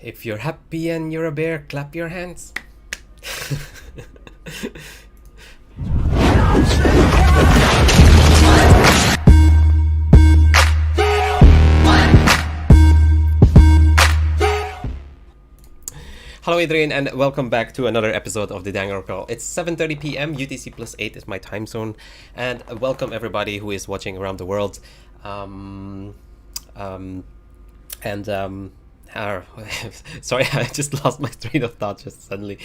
If you're happy and you're a bear, clap your hands. Hello Adrian and welcome back to another episode of the Dang Oracle. It's 7:30 p.m. UTC plus 8 is my time zone, and welcome everybody who is watching around the world. Sorry, I just lost my train of thought just suddenly.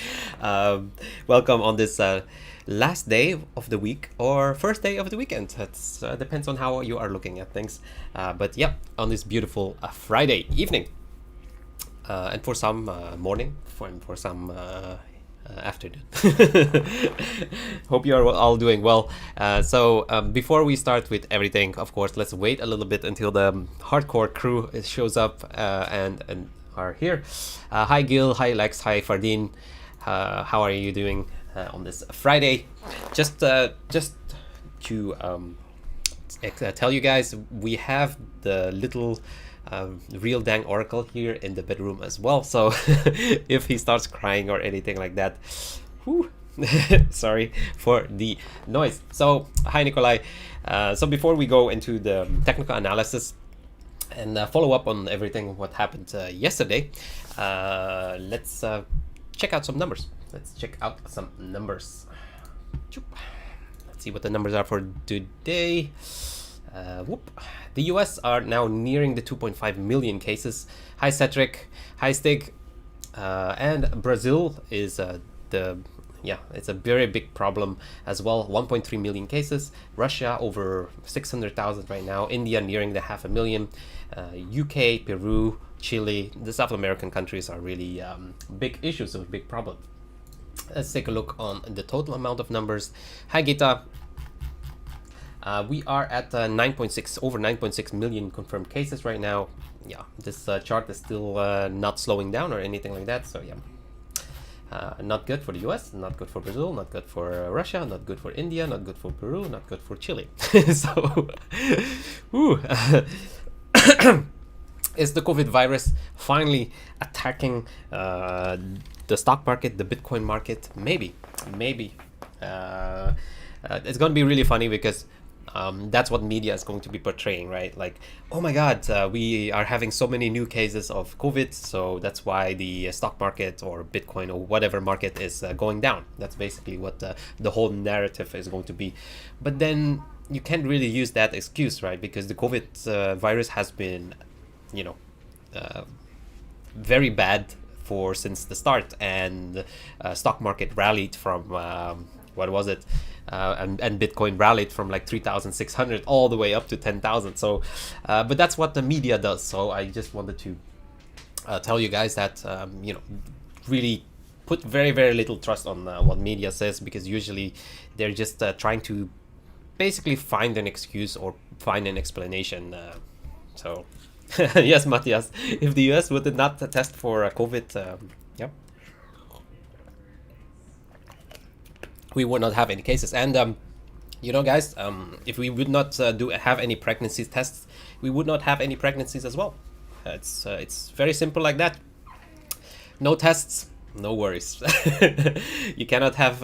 Welcome on this last day of the week or first day of the weekend. It depends on how you are looking at things. But yeah, on this beautiful Friday evening. And for some morning, for some afternoon. Hope you are all doing well. So before we start with everything, of course, let's wait a little bit until the hardcore crew shows up and are here. Hi Gil, hi Lex, hi Fardeen. How are you doing on this Friday? Just to tell you guys, we have the little real Dang Oracle here in the bedroom as well, so if he starts crying or anything like that, whew, sorry for the noise. So hi Nikolai. So before we go into the technical analysis and follow up on everything what happened yesterday, let's check out some numbers. Let's see what the numbers are for today. The US are now nearing the 2.5 million cases. Hi Cedric, hi Stig, and Brazil is it's a very big problem as well. 1.3 million cases. Russia over 600,000 right now. India nearing the 500,000. UK, Peru, Chile, the South American countries are really big issues, a big problem. Let's take a look on the total amount of numbers. Hi Gita. We are at over 9.6 million confirmed cases right now. Yeah, this chart is still not slowing down or anything like that. So yeah, not good for the US, not good for Brazil, not good for Russia, not good for India, not good for Peru, not good for Chile. So, is the COVID virus finally attacking the stock market, the Bitcoin market? Maybe. It's going to be really funny because that's what media is going to be portraying, right? Like, oh my God, we are having so many new cases of COVID, so that's why the stock market or Bitcoin or whatever market is going down. That's basically what the whole narrative is going to be. But then you can't really use that excuse, right? Because the COVID virus has been, very bad since the start, and stock market rallied from what was it? And Bitcoin rallied from like 3,600 all the way up to 10,000. So, but that's what the media does. So I just wanted to tell you guys that, really put very, very little trust on what media says, because usually they're just trying to basically find an excuse or find an explanation. So, yes, Matthias, if the US would not test for COVID, we would not have any cases. And guys, if we would not have any pregnancy tests, we would not have any pregnancies as well. It's very simple like that. No tests, no worries. You cannot have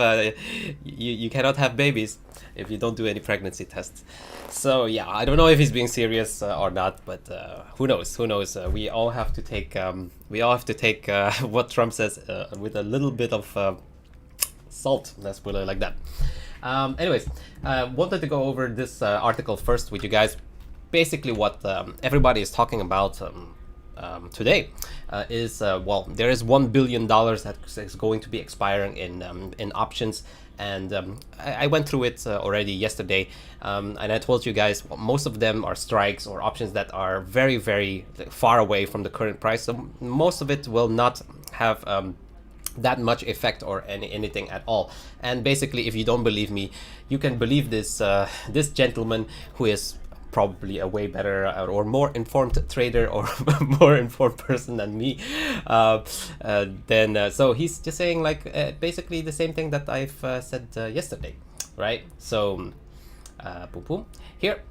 you cannot have babies if you don't do any pregnancy tests. So yeah, I don't know if he's being serious or not, but who knows? We all have to take what Trump says with a little bit of salt, let's put it like that. Anyways, wanted to go over this article first with you guys. Basically what everybody is talking about today is there is $1 billion that is going to be expiring in options, and I went through it already yesterday, and I told you guys most of them are strikes or options that are very, very far away from the current price, so most of it will not have that much effect or anything at all. And basically, if you don't believe me, you can believe this this gentleman who is probably a way better or more informed trader or more informed person than me. So he's just saying like basically the same thing that I've said yesterday, right? So boom, boom. Here,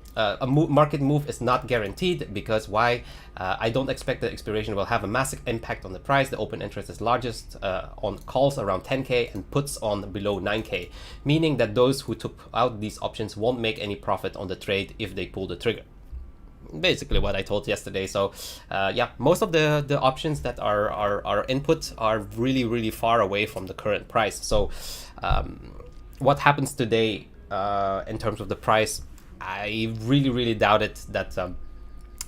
market move is not guaranteed, because why? I don't expect the expiration will have a massive impact on the price. The open interest is largest on calls around 10k and puts on below 9k, meaning that those who took out these options won't make any profit on the trade if they pull the trigger. Basically what I told yesterday. So yeah, most of the options that are input are really far away from the current price. So what happens today in terms of the price, I really doubt it that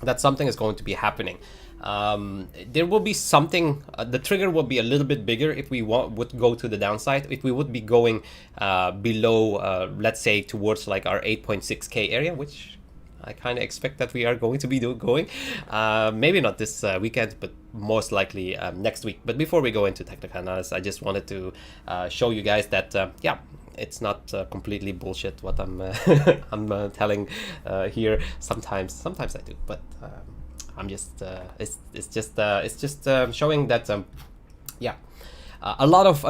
that something is going to be happening. There will be something, the trigger will be a little bit bigger if we would go to the downside, if we would be going below, let's say towards like our 8.6k area, which I kind of expect that we are going to be going. Maybe not this weekend, but most likely next week. But before we go into technical analysis, I just wanted to show you guys that, yeah, it's not completely bullshit what I'm I'm telling here. Sometimes I do, but I'm just it's just showing that yeah. A lot of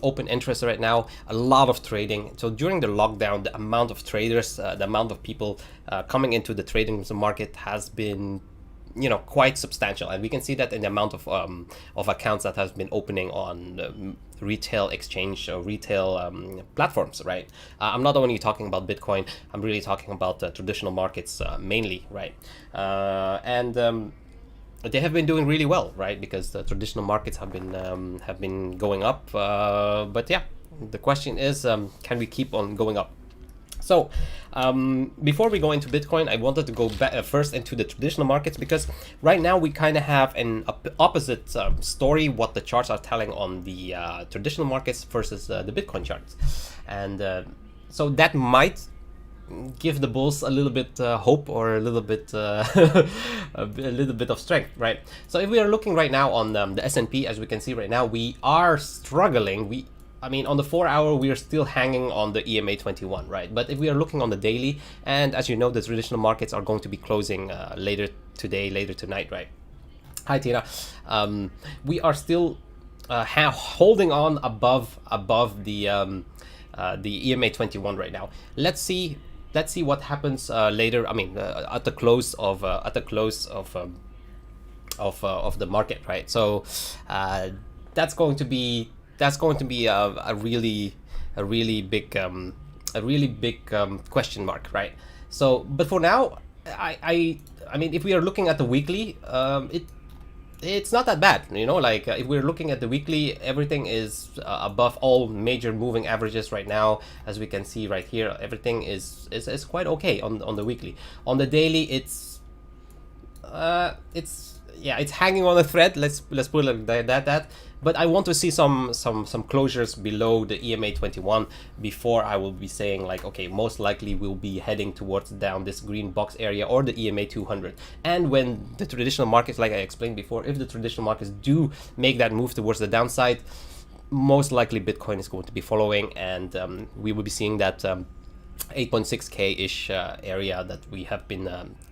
open interest right now, a lot of trading. So during the lockdown, the amount of traders, the amount of people coming into the trading market has been, you know, quite substantial, and we can see that in the amount of accounts that has been opening on retail exchange or retail platforms, right? I'm not only talking about Bitcoin. I'm really talking about traditional markets mainly, right? And they have been doing really well, right? Because the traditional markets have been going up. But yeah, the question is, can we keep on going up? So before we go into Bitcoin, I wanted to go back first into the traditional markets, because right now we kind of have an opposite story what the charts are telling on the traditional markets versus the Bitcoin charts, and so that might give the bulls a little bit hope, or a little bit a little bit of strength, right? So if we are looking right now on the S&P, as we can see right now, we are struggling. I mean, on the 4-hour, we are still hanging on the EMA 21, right? But if we are looking on the daily, and as you know, the traditional markets are going to be closing later today, later tonight, right? Hi, Tina. We are still holding on above the EMA 21 right now. Let's see what happens later. I mean, at the close of the market, right? So that's going to be a really big question mark, right? So, but for now, I mean, if we are looking at the weekly, it's not that bad, you know. Like if we're looking at the weekly, everything is above all major moving averages right now. As we can see right here, everything is quite okay on the weekly. On the daily, it's hanging on a thread. Let's put it like that. But I want to see some closures below the EMA 21 before I will be saying like, okay, most likely we'll be heading towards down this green box area or the EMA 200. And when the traditional markets, like I explained before, if the traditional markets do make that move towards the downside, most likely Bitcoin is going to be following, and we will be seeing that 8.6k ish area that we have been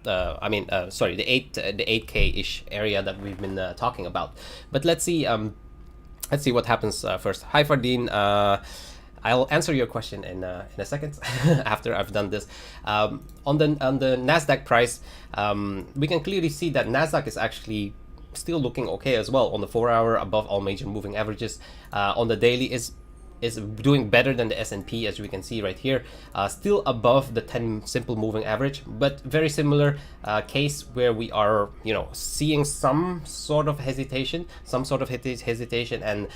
the 8k ish area that we've been talking about. But let's see what happens first. Hi Fardeen, I'll answer your question in a second after I've done this. On the Nasdaq price, we can clearly see that Nasdaq is actually still looking okay as well on the 4-hour, above all major moving averages. On the daily is doing better than the S&P, as we can see right here, still above the 10 simple moving average, but very similar case where we are, you know, seeing some sort of hesitation, and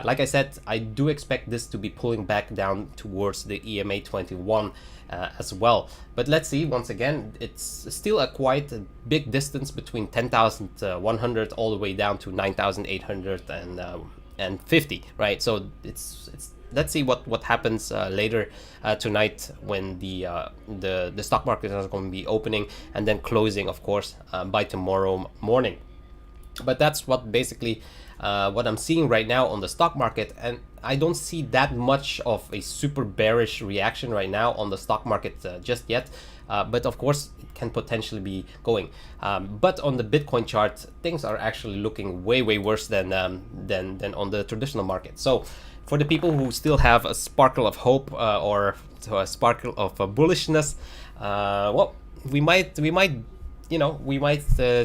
like I said, I do expect this to be pulling back down towards the EMA 21 as well. But let's see, once again, it's still a quite a big distance between 10,100 all the way down to 9,850, right? So it's let's see what happens later tonight, when the stock market is going to be opening and then closing, of course, by tomorrow morning. But that's what basically what I'm seeing right now on the stock market, and I don't see that much of a super bearish reaction right now on the stock market just yet. But of course, it can potentially be going. But on the Bitcoin chart, things are actually looking way worse than on the traditional market. So for the people who still have a sparkle of hope or a sparkle of bullishness, well, we might we might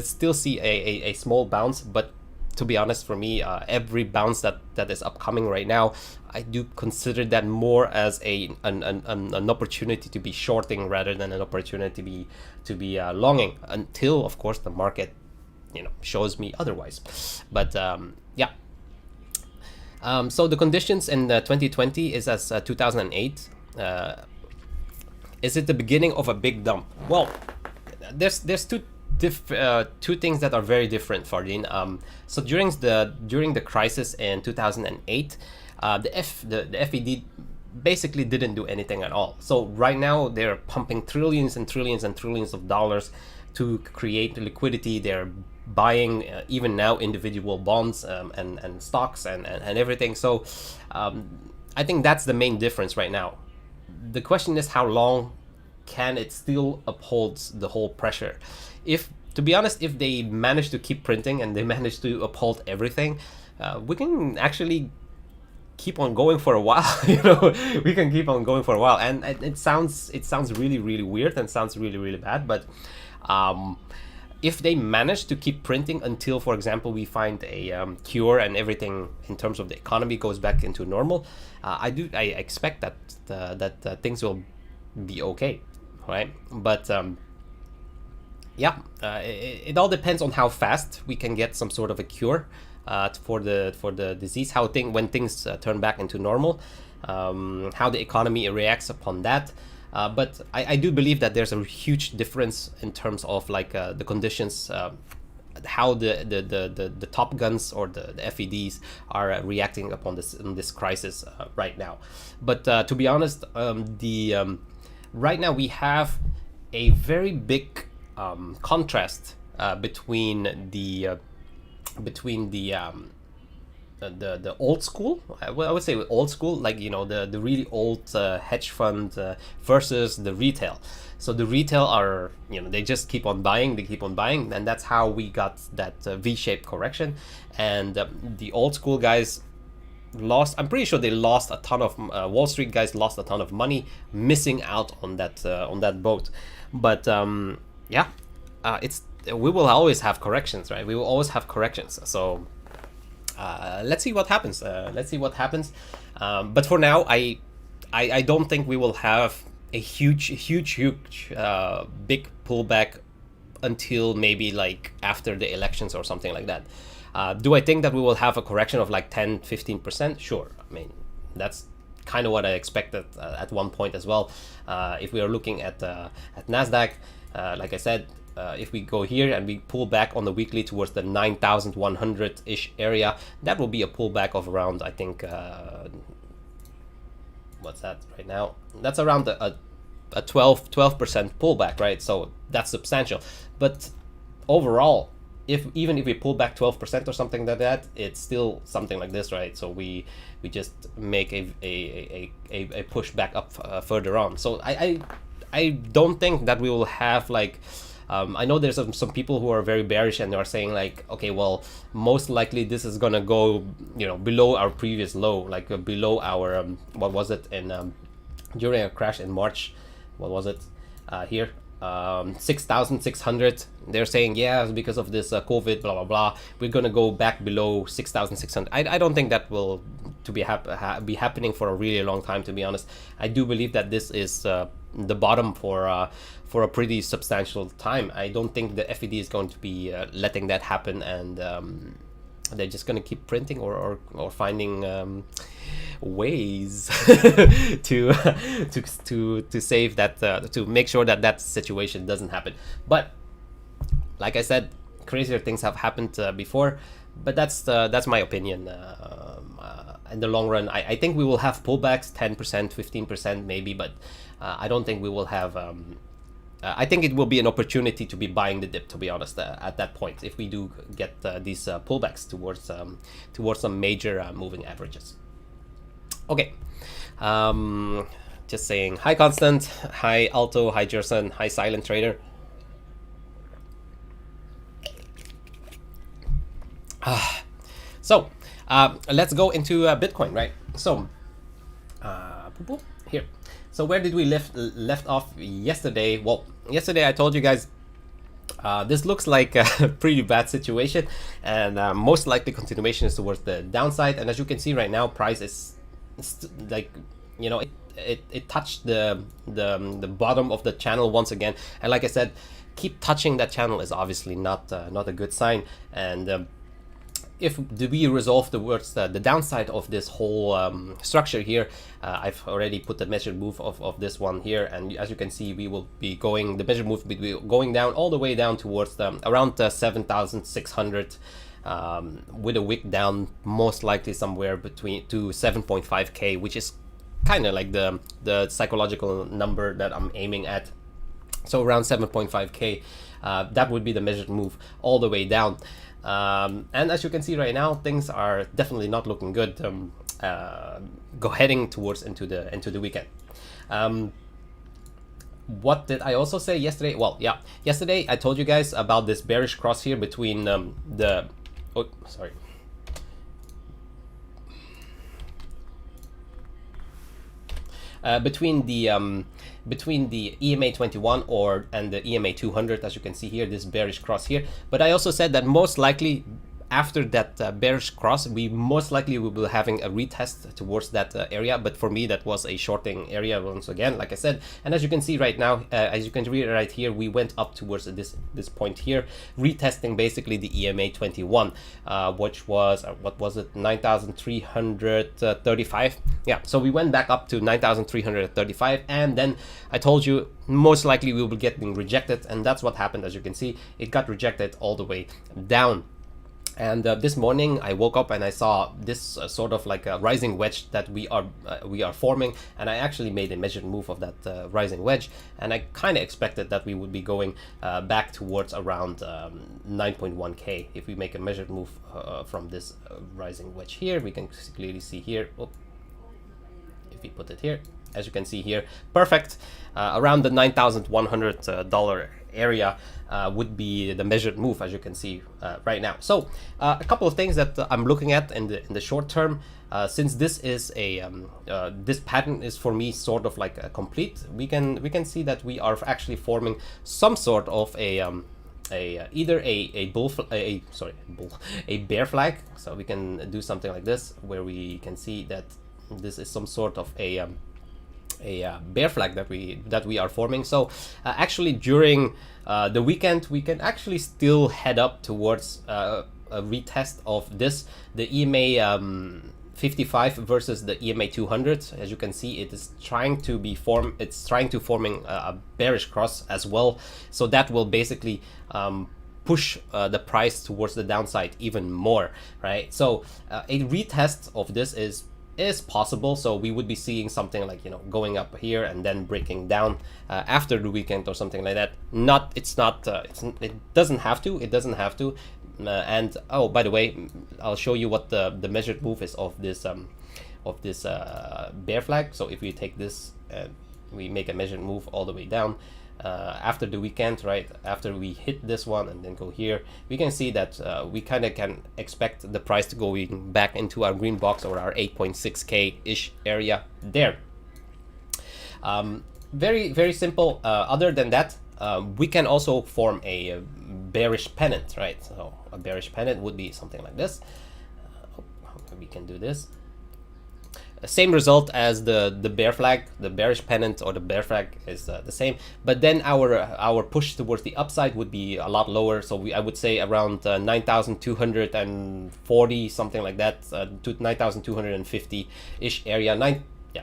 still see a small bounce, but to be honest, for me, every bounce that is upcoming right now, I do consider that more as an opportunity to be shorting rather than an opportunity to be longing, until of course the market shows me otherwise. But yeah. So the conditions in 2020 is as 2008. Is it the beginning of a big dump? Well, there's two things that are very different, Fardin. So during the crisis in 2008, the FED basically didn't do anything at all. So right now they're pumping trillions and trillions and trillions of dollars to create liquidity. They're buying even now individual bonds and stocks and everything. So I think that's the main difference right now. The question is, how long can it still uphold the whole pressure? If, to be honest, if they manage to keep printing and they manage to uphold everything, we can actually keep on going for a while. We can keep on going for a while, and it sounds really, really weird and sounds really, really bad, but if they manage to keep printing until, for example, we find a cure and everything in terms of the economy goes back into normal, I expect that things will be okay, right? But it all depends on how fast we can get some sort of a cure for the disease, when things turn back into normal, how the economy reacts upon that. But I do believe that there's a huge difference in terms of the conditions, how the top guns or the FEDs are reacting upon this crisis right now. But to be honest, right now we have a very big contrast between the old school, I would say old school, the really old hedge fund versus the retail. So the retail are, they just keep on buying, and that's how we got that V-shaped correction. And the old school guys lost, I'm pretty sure they lost a ton of, Wall Street guys lost a ton of money missing out on that boat. But we will always have corrections, right? We will always have corrections. So let's see what happens. But for now, I don't think we will have a huge big pullback until maybe after the elections or something like that. Do I think that we will have a correction of 10-15%? Sure. I mean, that's kind of what I expected at one point as well. If we are looking at Nasdaq, like I said, if we go here and we pull back on the weekly towards the 9,100-ish area, that will be a pullback of around, I think, what's that right now? That's around a 12% pullback, right? So that's substantial. But overall, even if we pull back 12% or something like that, it's still something like this, right? So we just make a push back up further on. So I don't think that we will have I know there's some people who are very bearish and they are saying okay, well, most likely this is gonna go below our previous low, below our what was it in during a crash in March, what was it here, 6,600. They're saying, yeah, because of this COVID, blah blah blah, we're gonna go back below 6,600. I don't think that will be happening for a really long time, to be honest. I do believe that this is the bottom for a pretty substantial time. I don't think the FED is going to be letting that happen, and they're just going to keep printing or finding ways to save that, to make sure that situation doesn't happen. But like I said, crazier things have happened before, but that's my opinion. In the long run, I think we will have pullbacks, 10%, 15% maybe, but I don't think we will have I think it will be an opportunity to be buying the dip, to be honest, at that point, if we do get these pullbacks towards some major moving averages. Okay, just saying hi Constant, hi Alto, hi Jerson, hi Silent Trader. So let's go into Bitcoin, right? So here. So where did we left off yesterday? Well, yesterday I told you guys this looks like a pretty bad situation, and most likely continuation is towards the downside. And as you can see right now, price is like, you know, it touched the bottom of the channel once again. And like I said, keep touching that channel is obviously not a good sign. And if we resolve towards the downside of this whole structure here, I've already put the measured move of this one here, and as you can see, we will be going, the measured move will be going down all the way down towards around 7,600, with a wick down most likely somewhere between to 7.5k, which is kind of like the psychological number that I'm aiming at. So around 7.5k, that would be the measured move all the way down. And as you can see right now, things are definitely not looking good. Go heading towards into the weekend. What did I also say yesterday? Well, yeah, yesterday I told you guys about this bearish cross here between between the EMA 21 and the EMA 200, as you can see here, this bearish cross here. But I also said that most likely after that bearish cross, we most likely will be having a retest towards that area. But for me, that was a shorting area once again, like I said. And as you can see right now, as you can read right here, we went up towards this point here, retesting basically the EMA 21, which was what was it, 9,335. Yeah, so we went back up to 9,335, and then I told you most likely we will be getting rejected, and that's what happened. As you can see, it got rejected all the way down. And this morning I woke up and I saw this sort of like a rising wedge that we are forming, and I actually made a measured move of that rising wedge, and I kind of expected that we would be going back towards around 9.1k. If we make a measured move from this rising wedge here, we can clearly see here. Oh, if we put it here, as you can see here, perfect, around the $9,100 area would be the measured move, as you can see right now. So a couple of things that I'm looking at in the short term, since this is a this pattern is for me sort of like a complete, we can see that we are actually forming some sort of either a bear flag. So we can do something like this, where we can see that this is some sort of a bear flag that we are forming. So actually during the weekend, we can actually still head up towards a retest of the EMA 55 versus the EMA 200. As you can see, it is trying to forming a bearish cross as well. So that will basically push the price towards the downside even more, right? So a retest of this is possible. So we would be seeing something like, you know, going up here and then breaking down after the weekend or something like that. It doesn't have to. And oh, by the way, I'll show you what the measured move is of this bear flag. So if we take this and we make a measured move all the way down after the weekend, right after we hit this one and then go here, we can see that we kind of can expect the price to go back into our green box or our 8.6k ish area there. Very, very simple. Other than that, we can also form a bearish pennant, right? So a bearish pennant would be something like this. We can do this. Same result as the bear flag. The bearish pennant or the bear flag is the same, but then our push towards the upside would be a lot lower. So I would say around 9,240, something like that, to 9,250 ish area.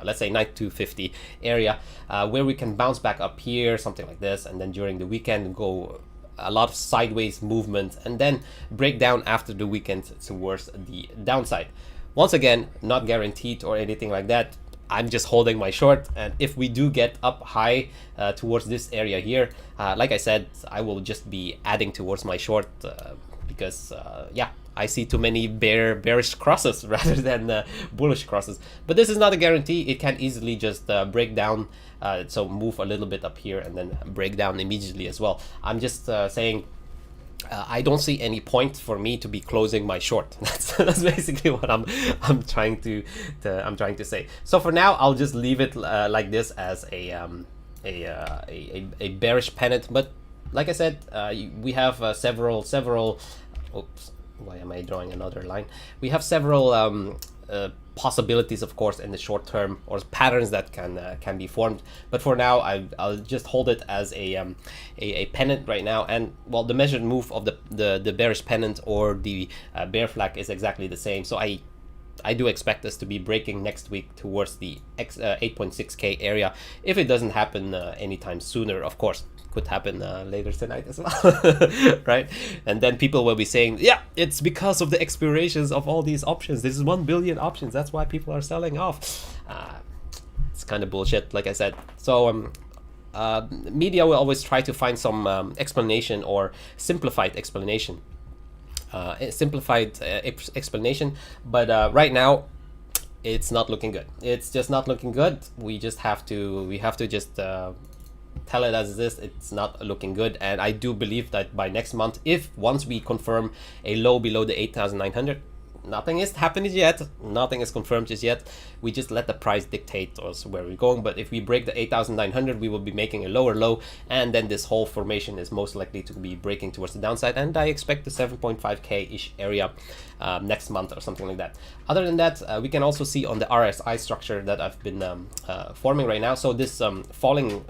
Let's say 9,250 area, where we can bounce back up here, something like this, and then during the weekend go a lot of sideways movement and then break down after the weekend towards the downside. Once again, not guaranteed or anything like that. I'm just holding my short, and if we do get up high towards this area here, like I said, I will just be adding towards my short because yeah, I see too many bearish crosses rather than bullish crosses. But this is not a guarantee. It can easily just break down, so move a little bit up here and then break down immediately as well. I'm just saying I don't see any point for me to be closing my short. That's basically what I'm trying to say. So for now, I'll just leave it like this as a bearish pennant. But like I said, we have several. Oops, why am I drawing another line? We have several possibilities, of course, in the short term, or patterns that can be formed. But for now, I'll just hold it as a pennant right now. And well, the measured move of the bearish pennant or the bear flag is exactly the same. So I do expect us to be breaking next week towards the 8.6K area. If it doesn't happen anytime sooner, of course. Could happen later tonight as well, right? And then people will be saying, yeah, it's because of the expirations of all these options. This is 1 billion options. That's why people are selling off. It's kind of bullshit, like I said. So media will always try to find some explanation or simplified explanation. But right now, it's not looking good. It's just not looking good. We have to just tell it as it is. It's not looking good, and I do believe that by next month, once we confirm a low below the 8,900, nothing is happening yet, nothing is confirmed just yet, we just let the price dictate us where we're going. But if we break the 8,900, we will be making a lower low, and then this whole formation is most likely to be breaking towards the downside, and I expect the 7.5k ish area next month or something like that. Other than that, we can also see on the RSI structure that I've been forming right now. So this falling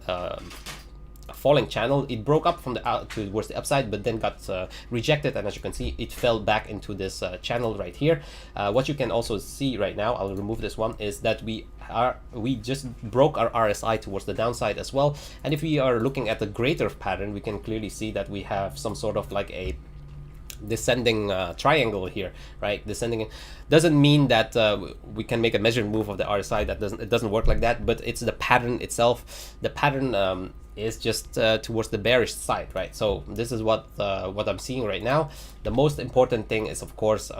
channel, it broke up from the out towards the upside, but then got rejected, and as you can see, it fell back into this channel right here. What you can also see right now, I'll remove this one, is that we just broke our RSI towards the downside as well. And if we are looking at the greater pattern, we can clearly see that we have some sort of like a descending triangle here, right? Descending doesn't mean that we can make a measured move of the RSI. It doesn't work like that, but it's the pattern itself. The pattern is just towards the bearish side, right? So this is what I'm seeing right now. The most important thing is, of course,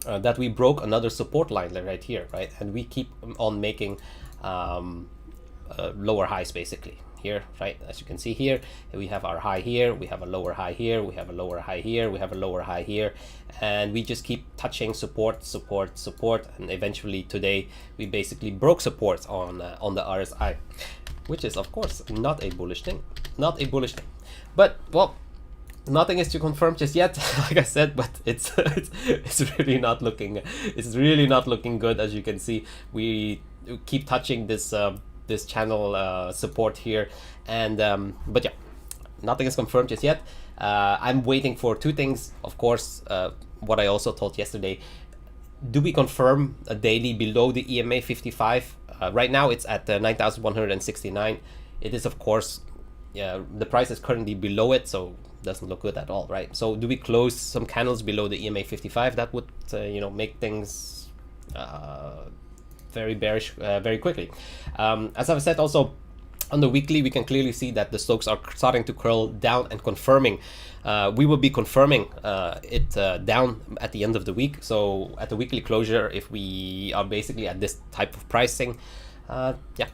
that we broke another support line right here, right? And we keep on making lower highs basically here, right? As you can see here, we have our high here, we have a lower high here, we have a lower high here, we have a lower high here, and we just keep touching support, and eventually today we basically broke support on the RSI, which is of course not a bullish thing, but well, nothing is to confirm just yet, like I said, but it's really not looking good. As you can see, we keep touching this this channel support here, and but yeah, nothing is confirmed just yet. I'm waiting for two things, of course. What I also told yesterday, do we confirm a daily below the EMA 55? Right now it's at 9,169. It is, of course, yeah, the price is currently below it, so doesn't look good at all, right? So do we close some candles below the EMA 55? That would make things very bearish very quickly. As I've said also, on the weekly, we can clearly see that the stocks are starting to curl down and confirming. We will be confirming it down at the end of the week. So at the weekly closure, if we are basically at this type of pricing, yeah,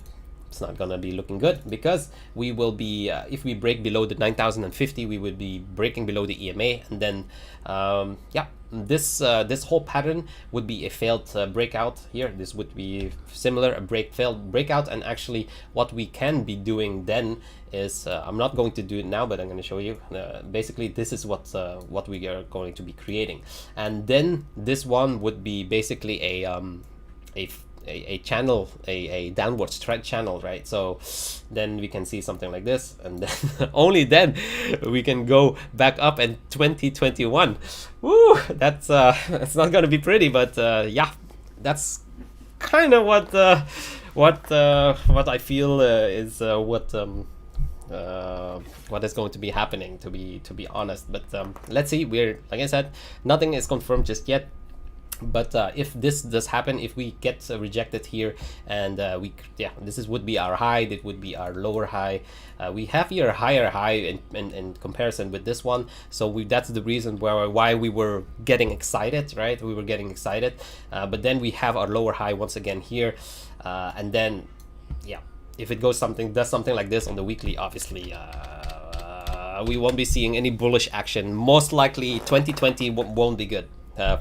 it's not gonna be looking good, because we will be if we break below the 9,050, we would be breaking below the EMA, and then yeah, this whole pattern would be a failed breakout here. This would be similar, a failed breakout. And actually what we can be doing then is, I'm not going to do it now, but I'm going to show you. Basically this is what we are going to be creating, and then this one would be basically a channel, a downward trend channel, right? So then we can see something like this, and then only then we can go back up in 2021. Woo, that's not gonna be pretty, but yeah, that's kind of what I feel is what is going to be happening, to be honest. But let's see. Like I said, nothing is confirmed just yet. But if this does happen, if we get rejected here, and this would be our high, that would be our lower high. We have here a higher high in comparison with this one, so that's the reason why we were getting excited, right? We were getting excited, but then we have our lower high once again here, and then yeah, if it does something like this on the weekly, obviously we won't be seeing any bullish action. Most likely 2020 won't be good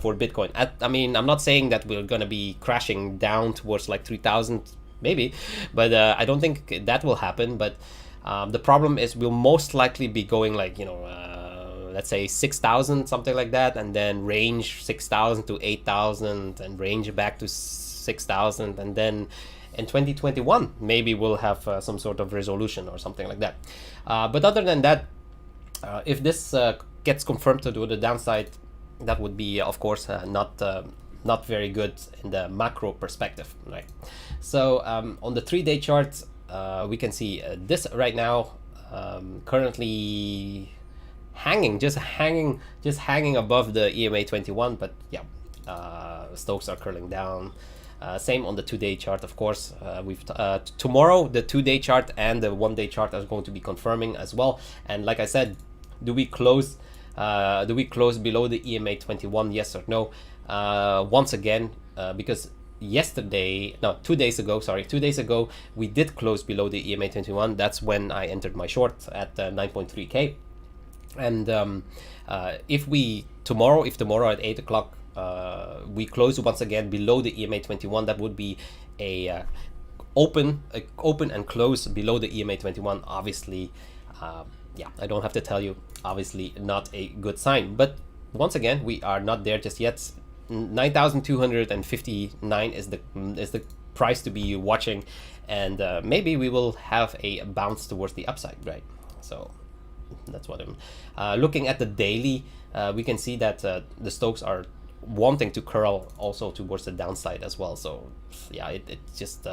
for Bitcoin. I mean, I'm not saying that we're going to be crashing down towards like 3,000 maybe, but I don't think that will happen. But the problem is we'll most likely be going like, let's say 6,000, something like that, and then range 6,000 to 8,000 and range back to 6,000, and then in 2021 maybe we'll have some sort of resolution or something like that. But other than that, if this gets confirmed to do the downside, that would be of course not very good in the macro perspective, right? So on the 3-day chart, we can see this right now, currently just hanging above the EMA 21, but yeah, stocks are curling down. Same on the 2-day chart, of course. Tomorrow the 2-day chart and the 1-day chart are going to be confirming as well. And like I said, do we close below the EMA 21? Yes or no? Once again, because 2 days ago, we did close below the EMA 21. That's when I entered my short at 9.3k. And if tomorrow at 8 o'clock we close once again below the EMA 21, that would be a open and close below the EMA 21. Obviously, yeah, I don't have to tell you, obviously not a good sign. But once again, we are not there just yet. 9,259 is the price to be watching, and maybe we will have a bounce towards the upside, right? So that's what I'm looking at. The daily, we can see that the stocks are wanting to curl also towards the downside as well. So yeah, it just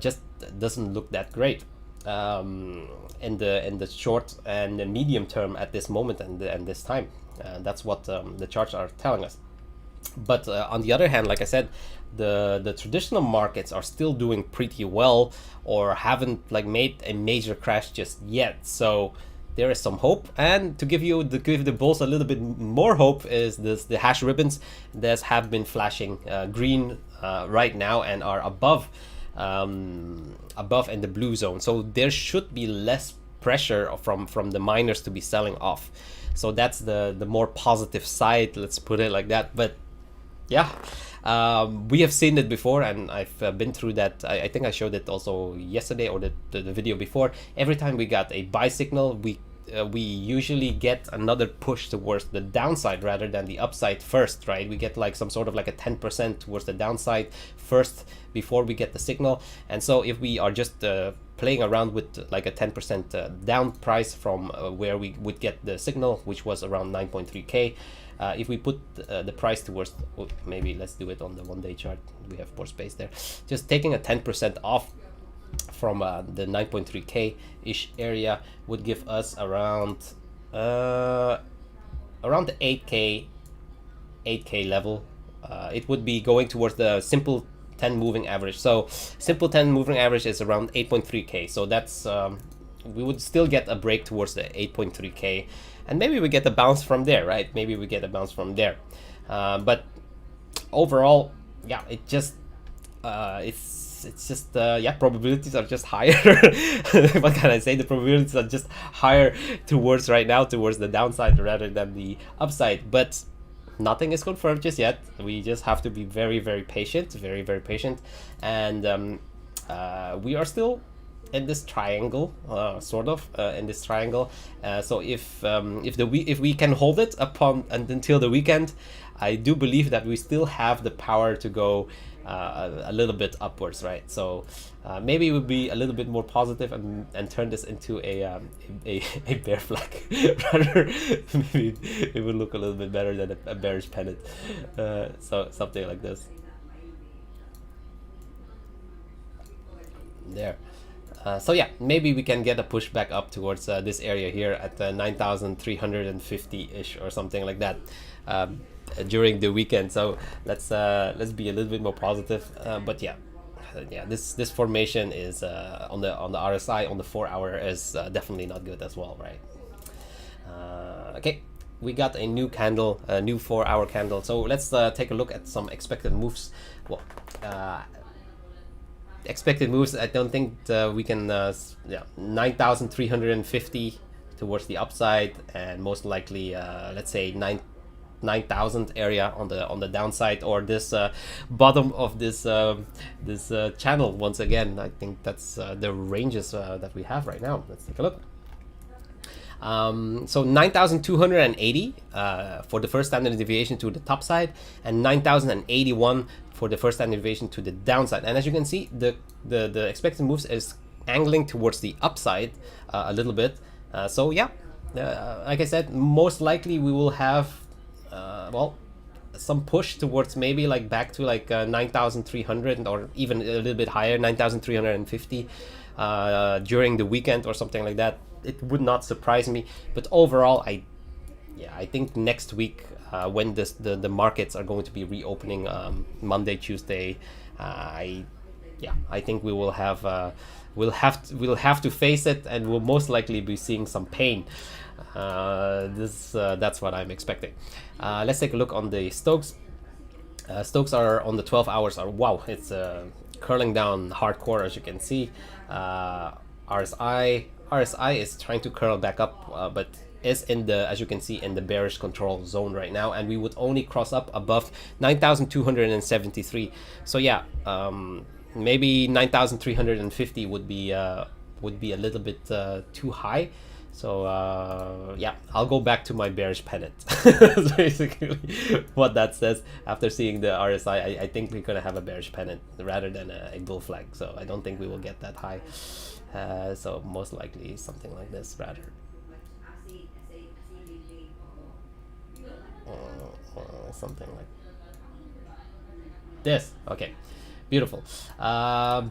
just doesn't look that great in the short and the medium term at this moment and this time. That's what the charts are telling us. But on the other hand, like I said, the traditional markets are still doing pretty well, or haven't like made a major crash just yet. So there is some hope. And to give the bulls a little bit more hope is the hash ribbons that have been flashing green right now and are above in the blue zone. So there should be less pressure from the miners to be selling off. So that's the more positive side, let's put it like that. But yeah, we have seen it before, and I've been through that. I think I showed it also yesterday or the video before. Every time we got a buy signal, we usually get another push towards the downside rather than the upside first, right? We get like some sort of like a 10% towards the downside first before we get the signal. And so if we are just playing around with like a 10% down price from where we would get the signal, which was around 9.3k, if we put the price towards, maybe let's do it on the 1-day chart, we have more space there, just taking a 10% off from the 9.3k ish area would give us around the 8k level. It would be going towards the simple 10 moving average. So simple 10 moving average is around 8.3k. So that's we would still get a break towards the 8.3k, and maybe we get a bounce from there, right? Maybe we get a bounce from there. But overall, yeah, it just it's just probabilities are just higher. What can I say? The probabilities are just higher towards right now towards the downside rather than the upside. But nothing is confirmed just yet. We just have to be very, very patient, and we are still in this triangle, in this triangle. So if we can hold it until the weekend, I do believe that we still have the power to go a little bit upwards, right? So maybe we'll be a little bit more positive and turn this into a bear flag. Rather, maybe it would look a little bit better than a bearish pennant. So something like this. There. So yeah, maybe we can get a push back up towards this area here at 9,350-ish or something like that during the weekend. So let's be a little bit more positive. But yeah, this formation is on the RSI on the 4-hour is definitely not good as well, right? Okay, we got a new candle, a new 4-hour candle. So let's take a look at some expected moves. Well, expected moves. I don't think we can. Yeah, 9,350 towards the upside, and most likely, let's say 9,000 area on the downside, or this bottom of this channel once again. I think that's the ranges that we have right now. Let's take a look. So 9,280 for the first standard deviation to the top side, and 9,081 for the first standard deviation to the downside. And as you can see, the expected moves is angling towards the upside a little bit. So yeah, like I said, most likely we will have well, some push towards maybe like back to like 9,300, or even a little bit higher, 9,350 during the weekend or something like that. It would not surprise me. But overall, I think next week, when the markets are going to be reopening, Monday, Tuesday, I think we will have we'll have to face it, and we'll most likely be seeing some pain. That's what I'm expecting. Let's take a look on the Stokes. Stokes are on the 12 hours. Wow, it's curling down hardcore, as you can see. RSI is trying to curl back up, but is in the, as you can see, in the bearish control zone right now, and we would only cross up above 9,273. So yeah, maybe 9,350 would be a little bit too high. So yeah, I'll go back to my bearish pennant. That's basically what that says. After seeing the RSI, I think we're gonna have a bearish pennant rather than a bull flag. So I don't think we will get that high. So most likely something like this rather. Something like this. Okay, beautiful. So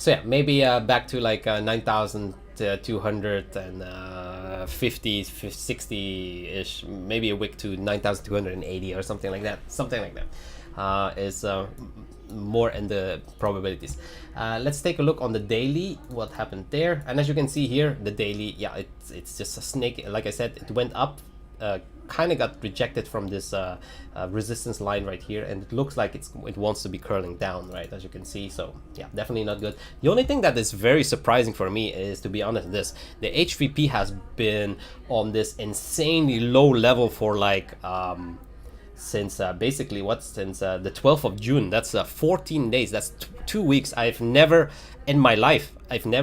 yeah, maybe back to like 9,250, 60-ish, maybe a wick to 9,280 or something like that. Something like that is more in the probabilities. Let's take a look on the daily, what happened there. And as you can see here, the daily, yeah, it's just a snake. Like I said, it went up, kind of got rejected from this resistance line right here, and it looks like it wants to be curling down, right, as you can see. So yeah, definitely not good. The only thing that is very surprising for me is, to be honest, the HVP has been on this insanely low level for like since basically since the 12th of June. That's 14 days. That's 2 weeks. I've never in my life, and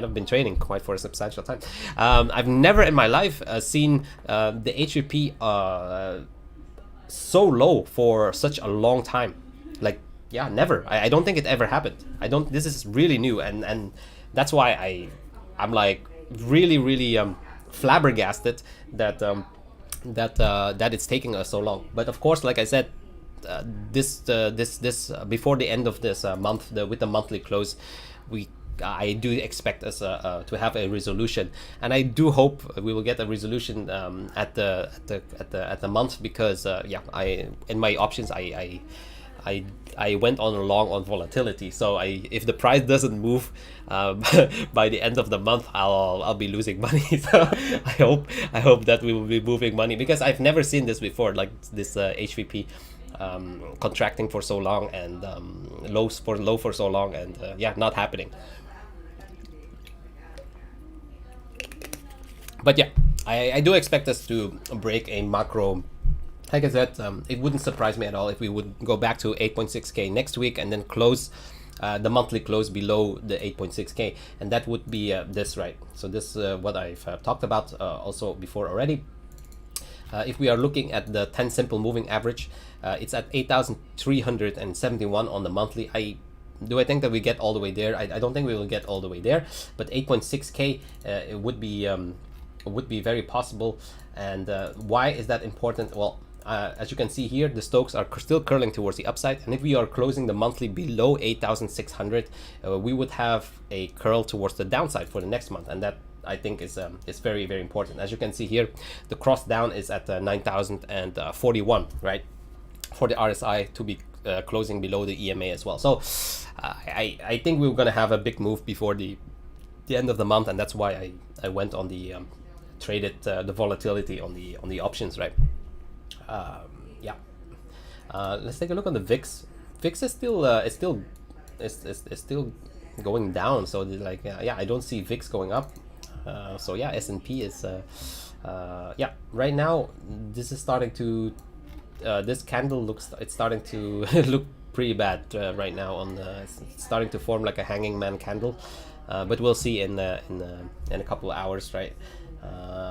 I've been trading quite for a substantial time. I've never in my life seen the HVP so low for such a long time. Like, yeah, never. I don't think it ever happened. This is really new, and that's why I'm like really flabbergasted that that it's taking us so long. But of course, like I said, this before the end of this month, with the monthly close, I do expect us to have a resolution, and I do hope we will get a resolution at the month, because yeah, in my options I went on long on volatility. So if the price doesn't move by the end of the month, I'll be losing money. So I hope that we will be moving money, because I've never seen this before, like this HVP contracting for so long, and low for so long, and yeah, not happening. But yeah, I do expect us to break a macro. Like I said, it wouldn't surprise me at all if we would go back to 8.6k next week, and then close the monthly close below the 8.6k, and that would be this, right? So this what I've talked about also before already. If we are looking at the 10 simple moving average, it's at 8,371 on the monthly. Do I think that we get all the way there? I don't think we will get all the way there, but 8.6k it would be very possible. And why is that important? Well, as you can see here, the Stokes are still curling towards the upside, and if we are closing the monthly below 8,600, we would have a curl towards the downside for the next month, and that I think is very, very important. As you can see here, the cross down is at 9,041, right, for the RSI to be closing below the EMA as well. So I think we're gonna have a big move before the end of the month, and that's why I went on the traded the volatility on the options, right? Yeah. Let's take a look on the VIX. VIX is still is still going down. So like yeah, I don't see VIX going up. So yeah, S&P is yeah, right now this is starting to this candle it's starting to look pretty bad right now. It's starting to form like a hanging man candle, but we'll see in a couple of hours, right?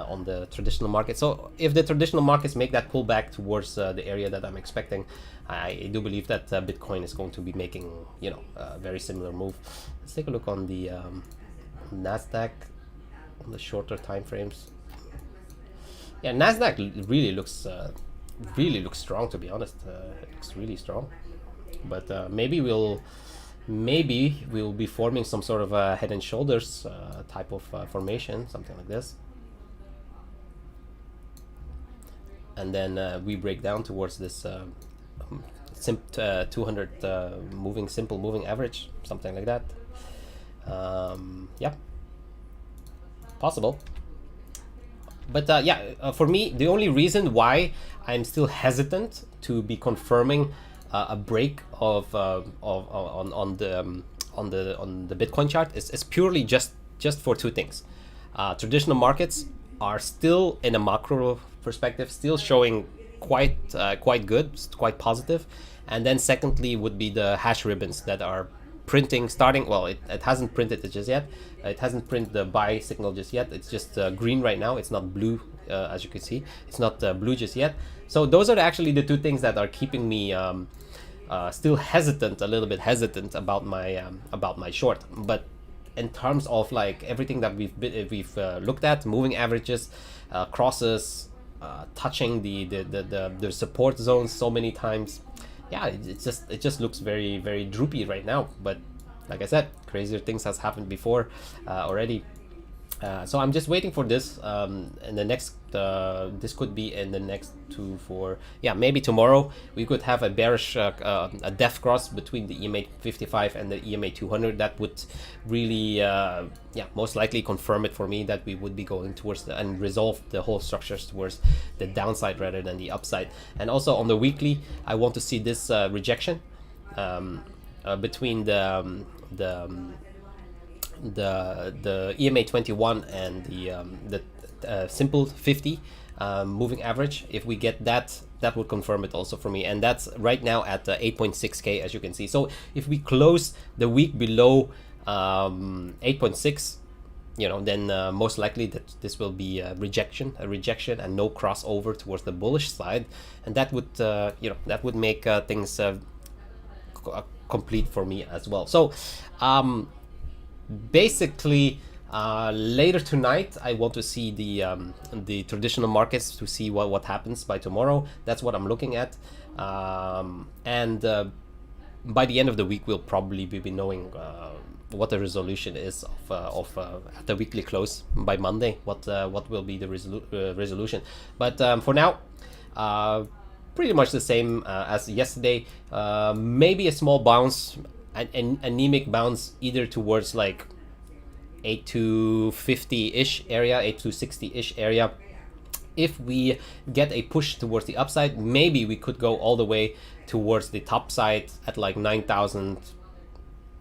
On the traditional market. So if the traditional markets make that pullback towards the area that I'm expecting, I do believe that Bitcoin is going to be making, you know, a very similar move. Let's take a look on the Nasdaq on the shorter time frames. Yeah, Nasdaq really looks strong, to be honest. It looks really strong, but maybe we'll be forming some sort of a head and shoulders type of formation, something like this. And then we break down towards this 200 simple moving average, something like that. Yeah, possible. But yeah, for me, the only reason why I'm still hesitant to be confirming a break of on the Bitcoin chart is purely just for two things. Traditional markets are still, in a macro perspective, still showing quite good, quite positive. And then secondly would be the hash ribbons that are printing, starting, well, it hasn't printed it just yet. It hasn't printed the buy signal just yet. It's just green right now. It's not blue, as you can see. It's not blue just yet. So those are actually the two things that are keeping me still hesitant, a little bit hesitant about my short. But in terms of like everything that we've looked at, moving averages, crosses, touching the support zones so many times, yeah, it just looks very, very droopy right now. But like I said, crazier things has happened before already. So I'm just waiting for this. In the next, this could be in the next 2 4, yeah, maybe tomorrow we could have a bearish, a death cross between the EMA 55 and the EMA 200. That would really, yeah, most likely confirm it for me that we would be going towards and resolve the whole structures towards the downside rather than the upside. And also on the weekly, I want to see this rejection between the EMA 21 and the simple 50 moving average. If we get that, that would confirm it also for me, and that's right now at 8.6k, as you can see. So if we close the week below 8.6, you know, then most likely that this will be a rejection and no crossover towards the bullish side, and that would you know, that would make things complete for me as well. So basically later tonight I want to see the traditional markets to see what happens by tomorrow. That's what I'm looking at, and by the end of the week we'll probably be knowing what the resolution is of at the weekly close by Monday, what will be the resolution. But for now, pretty much the same as yesterday. Maybe a small bounce, an anemic bounce, either towards like 8-50-ish area, 8-60-ish area. If we get a push towards the upside, maybe we could go all the way towards the top side at like 9,000,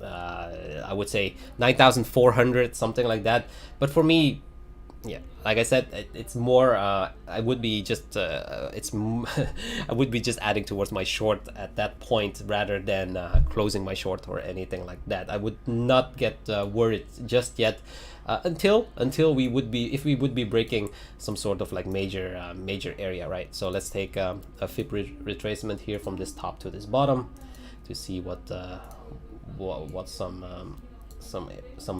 I would say 9,400, something like that. But for me, yeah, like I said, it's more I would be just I would be just adding towards my short at that point rather than closing my short or anything like that. I would not get worried just yet until we would be, if we would be breaking some sort of like major area, right? So let's take a fib retracement here from this top to this bottom to see what some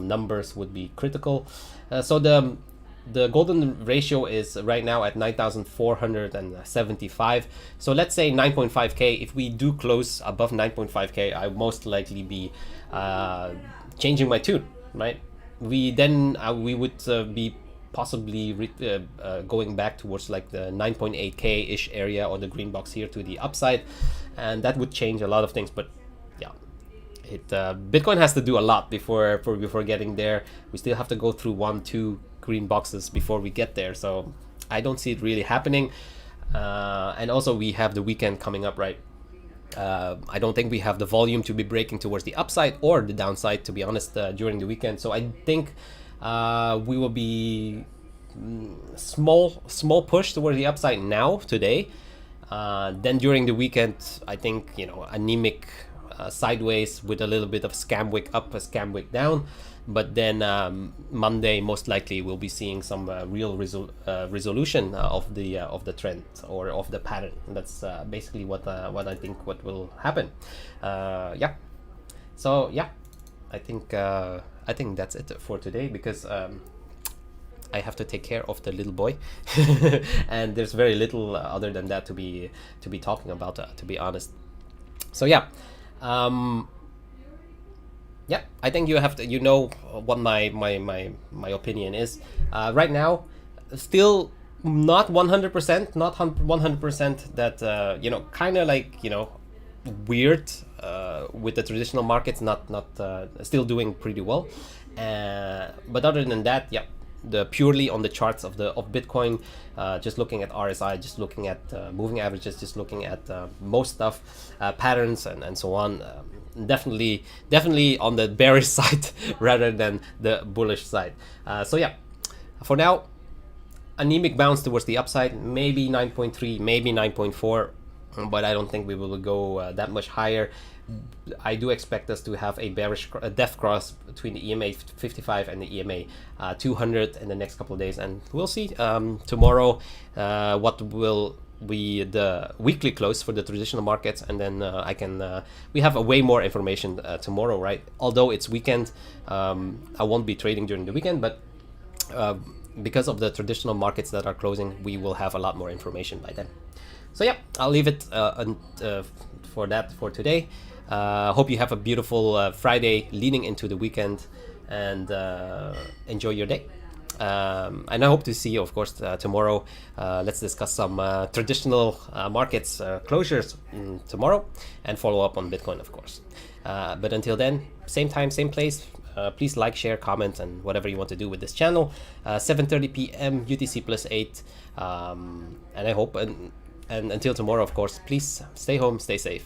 numbers would be critical. So the golden ratio is right now at 9,475. So let's say 9.5k. If we do close above 9.5k, I most likely be changing my tune, right? We would be possibly going back towards like the 9.8k ish area or the green box here to the upside, and that would change a lot of things. But yeah, Bitcoin has to do a lot before getting there. We still have to go through 1-2 green boxes before we get there, so I don't see it really happening. And also we have the weekend coming up, right? I don't think we have the volume to be breaking towards the upside or the downside, to be honest, during the weekend. So I think we will be small push towards the upside now today. Then during the weekend, I think, anemic sideways with a little bit of scam wick up, a scam wick down. But then Monday, most likely, we'll be seeing some real resolution of the trend or of the pattern. That's basically what I think what will happen. Yeah. So yeah, I think that's it for today, because I have to take care of the little boy, and there's very little other than that to be talking about, to be honest. So yeah. Yeah, I think you have to, what my opinion is. Right now, still not 100%, not 100% that, kind of like, weird with the traditional markets, not still doing pretty well. But other than that, yeah, the purely on the charts of Bitcoin, just looking at RSI, just looking at moving averages, just looking at most stuff, patterns and so on. Definitely on the bearish side rather than the bullish side. So yeah, for now, anemic bounce towards the upside, maybe 9.3, maybe 9.4, but I don't think we will go that much higher. I do expect us to have a death cross between the EMA 55 and the EMA 200 in the next couple of days, and we'll see tomorrow what will be the weekly close for the traditional markets, and then we have a way more information tomorrow, right? Although it's weekend, I won't be trading during the weekend, but because of the traditional markets that are closing, we will have a lot more information by then. So yeah, I'll leave it for today. Hope you have a beautiful Friday leading into the weekend, and enjoy your day. And I hope to see you, of course, tomorrow. Let's discuss some traditional markets closures tomorrow, and follow up on Bitcoin, of course. But until then, same time, same place. Please like, share, comment, and whatever you want to do with this channel. 7:30 p.m. UTC +8. And I hope, and until tomorrow, of course, please stay home, stay safe.